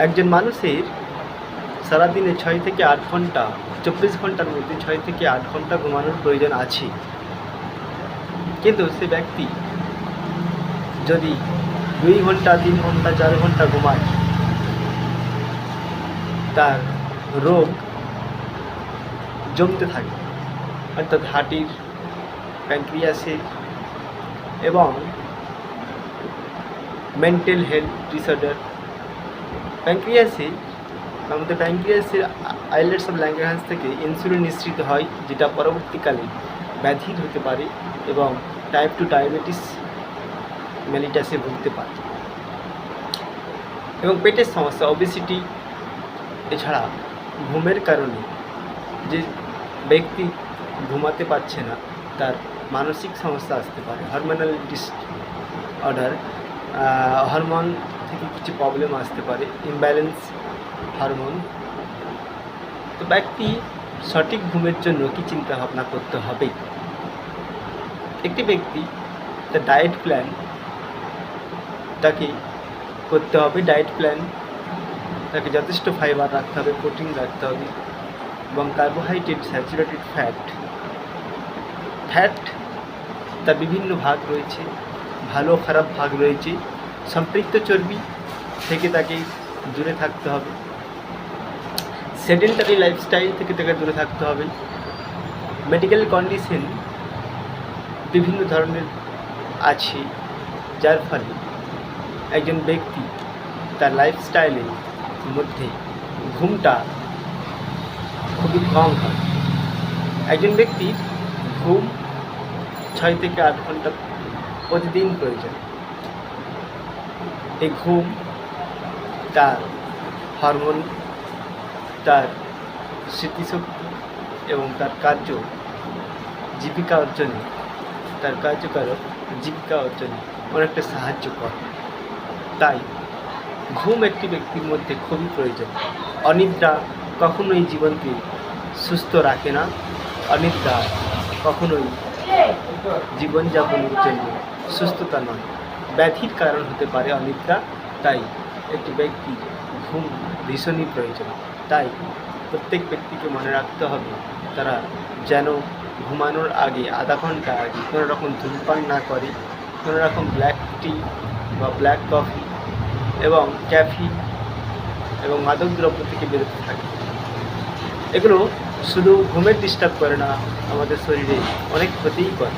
একজন মানুষের সারাদিনে 6 থেকে 8 ঘন্টা, 24 ঘন্টার মধ্যে 6 থেকে 8 ঘন্টা ঘুমানোর প্রয়োজন আছে। কিন্তু সে ব্যক্তি যদি 2 ঘন্টা, 3 ঘন্টা, 4 ঘন্টা ঘুমায়, তার রোগ জমতে থাকে, অর্থাৎ হার্টের, প্যানক্রিয়াসের এবং মেন্টাল হেলথ ডিসঅর্ডার। আমাদের প্যানক্রিয়াসের আইলেটস অফ ল্যাঙ্গারহ্যান্স থেকে ইনসুলিন নিঃসৃত হয়, যেটা পরবর্তীকালে ব্যাধির হতে পারে এবং টাইপ 2 ডায়াবেটিস মেলিটাসে ভুগতে পারে। এবং পেটের সমস্যা, ওবেসিটি, এছাড়া ঘুমের কারণে যে ব্যক্তি ঘুমাতে পারছে না, তার মানসিক সমস্যা আসতে পারে, হরমোনাল ডিসঅর্ডার, হরমোন থেকে কিছু প্রবলেম আসতে পারে, ইমব্যালেন্স হরমোন। তো ব্যক্তি সঠিক ঘুমের জন্য কী চিন্তা ভাবনা করতে হবে? একটি ব্যক্তি তার ডায়েট প্ল্যান তাকে করতে হবে। ডায়েট প্ল্যান তাকে যথেষ্ট ফাইবার রাখতে হবে, প্রোটিন রাখতে হবে এবং কার্বোহাইড্রেট, স্যাচুরেটেড ফ্যাট তার বিভিন্ন ভাগ রয়েছে, ভালো খারাপ ভাগ রয়েছে। সম্পৃক্ত চর্বি থেকে তাকে দূরে থাকতে হবে, সেডেন্টারি লাইফস্টাইল থেকে তাকে দূরে থাকতে হবে। মেডিকেল কন্ডিশন বিভিন্ন ধরনের আছে, যার ফলে একজন ব্যক্তি তার লাইফস্টাইলের মধ্যে ঘুমটা খুবই কম হয়। একজন ব্যক্তির ঘুম 6 থেকে 8 ঘন্টা প্রতিদিন প্রয়োজন। এই ঘুম তার হরমোন, তার স্মৃতিশক্তি এবং তার জীবিকা অর্জনে, তার কার্যকারক জীবিকা অর্জনে অনেকটা সাহায্য করে। তাই ঘুম একটি ব্যক্তির মধ্যে খুবই প্রয়োজন। অনিদ্রা কখনোই জীবনকে সুস্থ রাখে না। অনিদ্রা কখনোই জীবনযাপনের জন্য সুস্থতা নয়, ব্যাধির কারণ হতে পারে অনিদ্রা। তাই একটি ব্যক্তির ঘুম ভীষণই প্রয়োজন। তাই প্রত্যেক ব্যক্তিকে মনে রাখতে হবে, তারা যেন ঘুমানোর আগে আধা ঘন্টা আগে কোনো রকম ধূমপান না করে, কোনো রকম ব্ল্যাক টি বা ব্ল্যাক কফি এবং ক্যাফিন এবং মাদকদ্রব্য থেকে বিরত থাকে। এগুলো শুধু ঘুমের ডিস্টার্ব করে না, আমাদের শরীরে অনেক ক্ষতিই করে।